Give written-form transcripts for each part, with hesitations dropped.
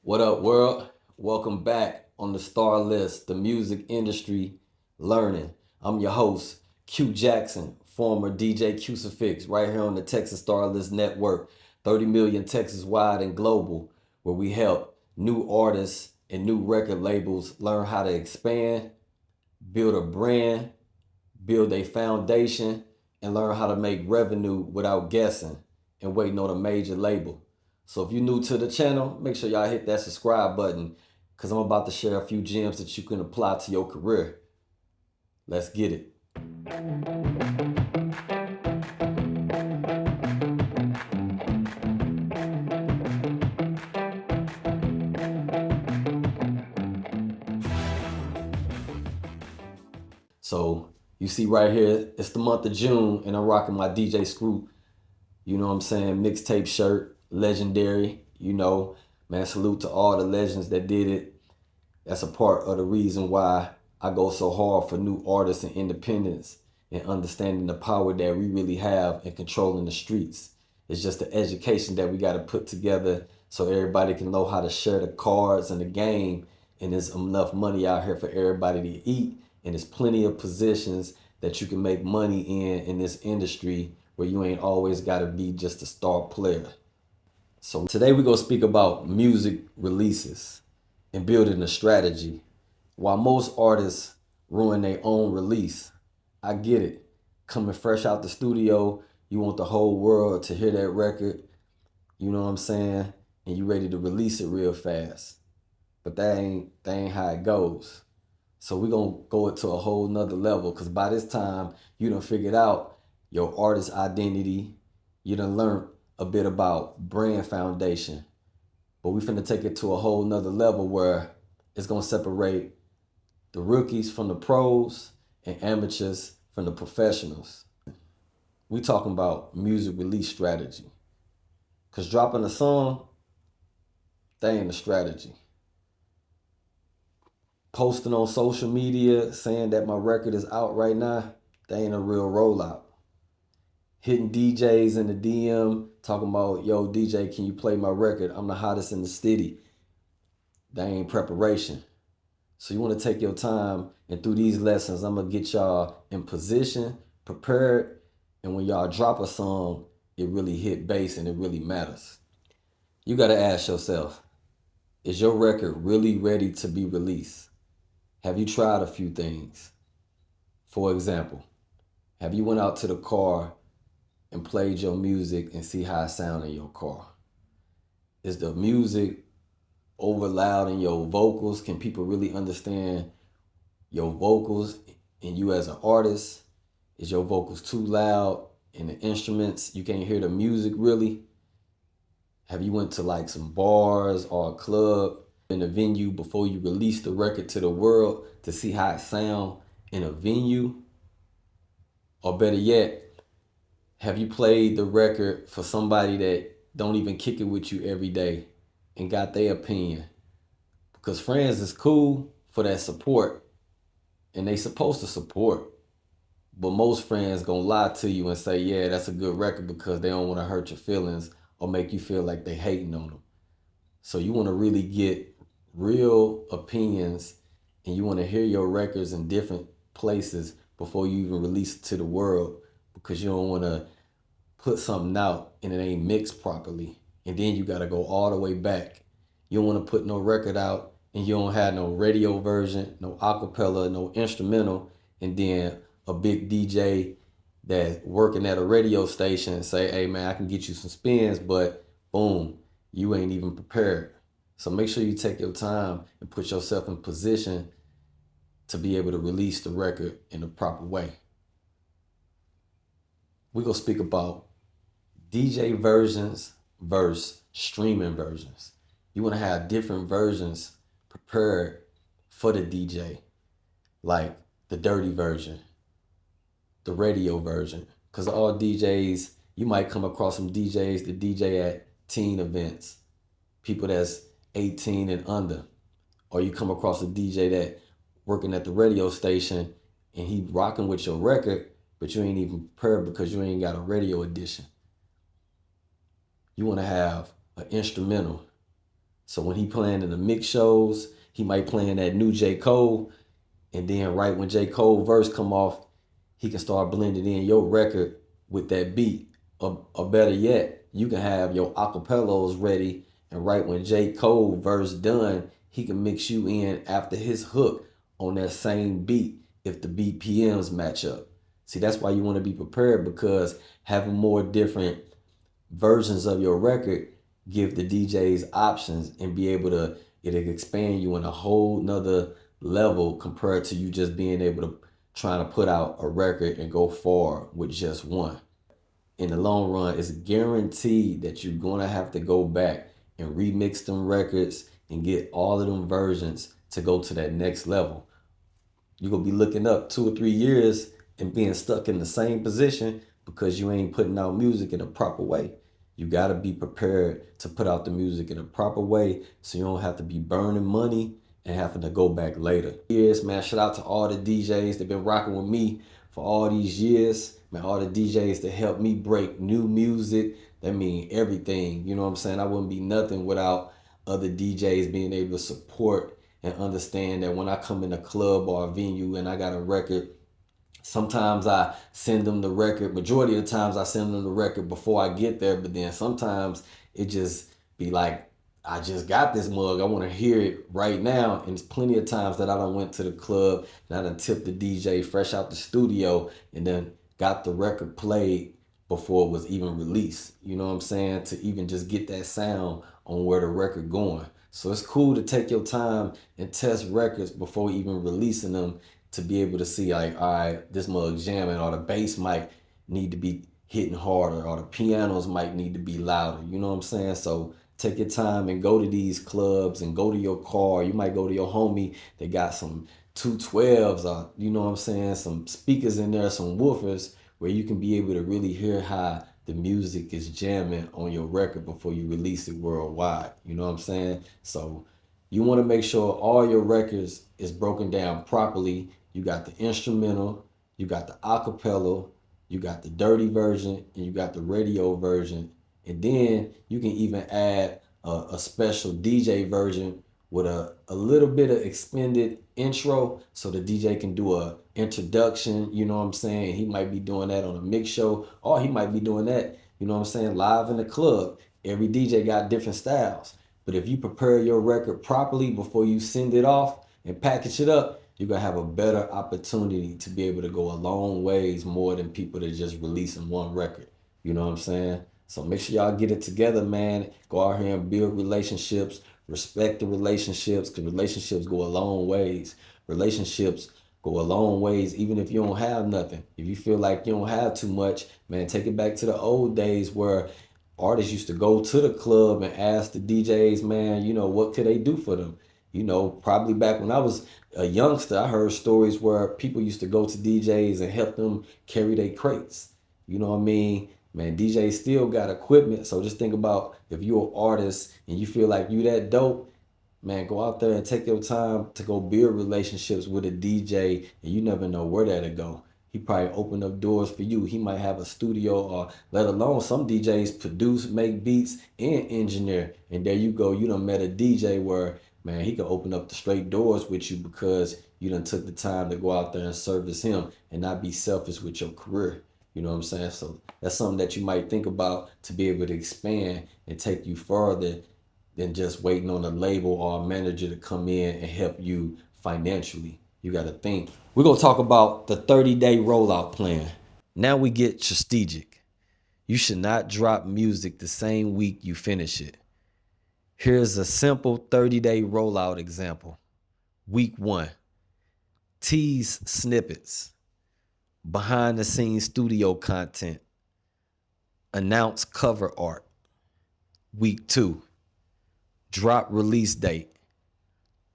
What up, world? Welcome back on the Star List, the music industry learning. I'm your host, Q Jackson, former DJ Crucifix, right here on the Texas Star List Network, 30 million Texas wide and global, where we help new artists and new record labels learn how to expand, build a brand, build a foundation, and learn how to make revenue without guessing and waiting on a major label. So if you're new to the channel, make sure y'all hit that subscribe button because I'm about to share a few gems that you can apply to your career. Let's get it. So you see right here, it's the month of June and I'm rocking my DJ Screw, you know what I'm saying, mixtape shirt, legendary, man, salute to all the legends that did it. That's a part of the reason why I go so hard for new artists and independence and understanding the power that we really have in controlling the streets. It's just the education that we got to put together so everybody can know how to share the cards and the game. And there's enough money out here for everybody to eat. And there's plenty of positions that you can make money in this industry where you ain't always got to be just a star player. So today we're going to speak about music releases and building a strategy. While most artists ruin their own release, I get it. Coming fresh out the studio, you want the whole world to hear that record, you know what I'm saying? And you ready to release it real fast. But that ain't how it goes. So we're gonna go it to a whole nother level because by this time you done figured out your artist identity, you done learned a bit about brand foundation. But we finna take it to a whole nother level where it's gonna separate the rookies from the pros and amateurs from the professionals. We talking about music release strategy. Cause dropping a song, that ain't a strategy. Posting on social media saying that my record is out right now, that ain't a real rollout. Hitting DJs in the DM talking about, yo, DJ, can you play my record? I'm the hottest in the city. That ain't preparation. So you want to take your time, and through these lessons, I'm going to get y'all in position, prepared, and when y'all drop a song, it really hit bass and it really matters. You got to ask yourself, is your record really ready to be released? Have you tried a few things? For example, have you went out to the car and played your music and see how it sounds in your car? Is the music over loud in your vocals? Can people really understand your vocals and you as an artist? Is your vocals too loud and the instruments, you can't hear the music really? Have you went to like some bars or a club in a venue before you release the record to the world to see how it sound in a venue? Or better yet, have you played the record for somebody that don't even kick it with you every day and got their opinion? Because friends is cool for that support and they supposed to support. But most friends gonna lie to you and say, yeah, that's a good record because they don't want to hurt your feelings or make you feel like they hating on them. So you want to really get real opinions and you want to hear your records in different places before you even release it to the world because you don't want to put something out and it ain't mixed properly. And then you got to go all the way back. You don't want to put no record out and you don't have no radio version, no acapella, no instrumental, and then a big DJ that's working at a radio station and say, hey man, I can get you some spins, but boom, you ain't even prepared. So make sure you take your time and put yourself in position to be able to release the record in the proper way. We're going to speak about DJ versions versus streaming versions. You want to have different versions prepared for the DJ, like the dirty version, the radio version. Because all DJs, you might come across some DJs that DJ at teen events, people that's 18 and under. Or you come across a DJ that working at the radio station and he rocking with your record, but you ain't even prepared because you ain't got a radio edition. You want to have an instrumental, So when he playing in the mix shows, he might play in that new J. Cole, and then right when J. Cole verse come off, he can start blending in your record with that beat. Or better yet, you can have your acapellas ready, and right when J. Cole verse done, he can mix you in after his hook on that same beat if the BPMs match up. See, that's why you want to be prepared, because having more different versions of your record give the DJs options and be able to, it'll expand you in a whole nother level compared to you just being able to trying to put out a record and go far with just one. In the long run, it's guaranteed that you're gonna have to go back and remix them records and get all of them versions to go to that next level. You're gonna be looking up 2 or 3 years and being stuck in the same position because you ain't putting out music in a proper way. You gotta be prepared to put out the music in a proper way so you don't have to be burning money and having to go back later. Yes, man, shout out to all the DJs that been rocking with me for all these years. Man, all the DJs that helped me break new music. That mean everything. You know what I'm saying? I wouldn't be nothing without other DJs being able to support and understand that when I come in a club or a venue and I got a record, sometimes I send them the record. Majority of the times I send them the record before I get there, but then sometimes it just be like, I just got this mug. I want to hear it right now. And it's plenty of times that I done went to the club and I done tipped the DJ fresh out the studio and then got the record played before it was even released. You know what I'm saying? To even just get that sound on where the record going. So it's cool to take your time and test records before even releasing them, to be able to see like, all right, this mug jamming, or the bass might need to be hitting harder, or the pianos might need to be louder. You know what I'm saying? So take your time and go to these clubs and go to your car. You might go to your homie that got some 212s, or you know what I'm saying, some speakers in there, some woofers, where you can be able to really hear how the music is jamming on your record before you release it worldwide. You know what I'm saying? So you want to make sure all your records is broken down properly. You got the instrumental, you got the acapella, you got the dirty version, and you got the radio version. And then you can even add a special DJ version with a little bit of expanded intro, so the DJ can do a introduction, you know what I'm saying? He might be doing that on a mix show, or he might be doing that, you know what I'm saying, live in the club. Every DJ got different styles. But if you prepare your record properly before you send it off and package it up, you're gonna have a better opportunity to be able to go a long ways more than people that just releasing one record. You know what I'm saying? So make sure y'all get it together, man. Go out here and build relationships, respect the relationships, because relationships go a long ways. Relationships go a long ways, even if you don't have nothing. If you feel like you don't have too much, man, take it back to the old days where artists used to go to the club and ask the DJs, man, you know, what could they do for them? You know, probably back when I was a youngster, I heard stories where people used to go to DJs and help them carry their crates. You know what I mean? Man, DJs still got equipment. So just think about, if you're an artist and you feel like you that dope, man, go out there and take your time to go build relationships with a DJ, and you never know where that'll go. He probably open up doors for you. He might have a studio, or let alone some DJs produce, make beats, and engineer. And there you go. You done met a DJ where, man, he can open up the straight doors with you because you done took the time to go out there and service him and not be selfish with your career. You know what I'm saying? So that's something that you might think about to be able to expand and take you further than just waiting on a label or a manager to come in and help you financially. You got to think. We're going to talk about the 30-day rollout plan. Now we get strategic. You should not drop music the same week you finish it. Here's a simple 30-day rollout example. Week 1, tease snippets, behind the scenes studio content, announce cover art. Week 2, drop release date,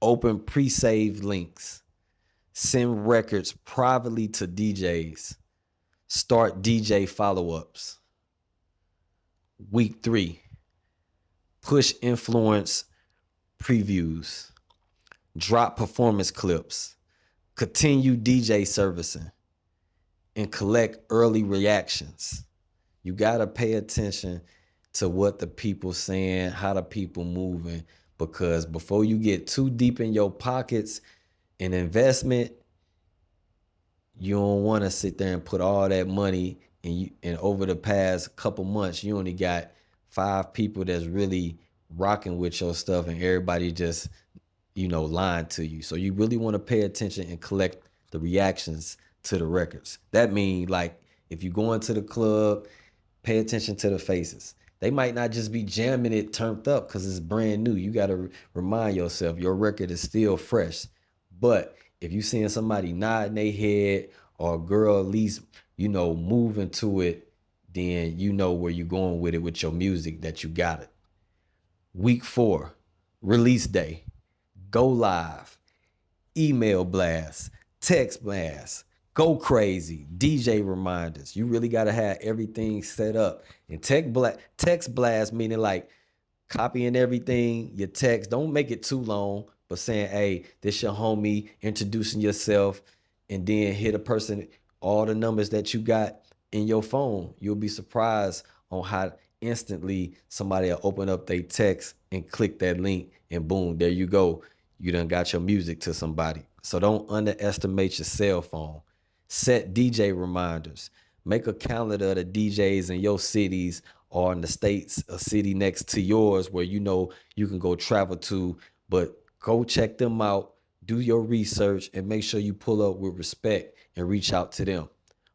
open pre-saved links, send records privately to DJs, start DJ follow-ups. Week 3, push influence previews, drop performance clips, continue DJ servicing, and collect early reactions. You gotta pay attention to what the people saying, how the people moving, because before you get too deep in your pockets, an investment, you don't want to sit there and put all that money, and over the past couple months you only got 5 people that's really rocking with your stuff, and everybody just lying to you. So you really want to pay attention and collect the reactions to the records. That means, like, if you go into the club, pay attention to the faces. They might not just be jamming it turned up because it's brand new. You got to remind yourself your record is still fresh. But if you seeing somebody nodding their head, or a girl at least, moving to it, then you know where you're going with it with your music, that you got it. Week 4, release day, go live, email blast, text blast, go crazy, DJ reminders. You really got to have everything set up. And text blast meaning like copying everything, your text. Don't make it too long, but saying, hey, this your homie, introducing yourself, and then hit a person, all the numbers that you got in your phone. You'll be surprised on how instantly somebody will open up their text and click that link, and boom, there you go. You done got your music to somebody. So don't underestimate your cell phone. Set DJ reminders. Make a calendar of the DJs in your cities, or in the states, a city next to yours where you can go travel to, but go check them out, do your research, and make sure you pull up with respect and reach out to them.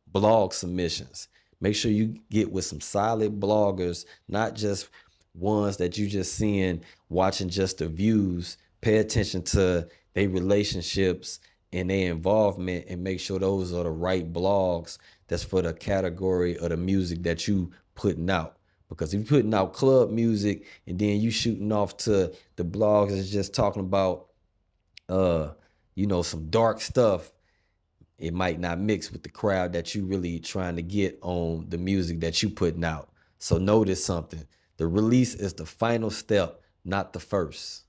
Blog submissions. Make sure you get with some solid bloggers, not just ones that you just seeing watching just the views. Pay attention to their relationships and their involvement, and make sure those are the right blogs that's for the category of the music that you putting out. Because if you're putting out club music and then you shooting off to the blogs that's just talking about some dark stuff, it might not mix with the crowd that you really trying to get on the music that you putting out. So notice something. The release is the final step, not the first.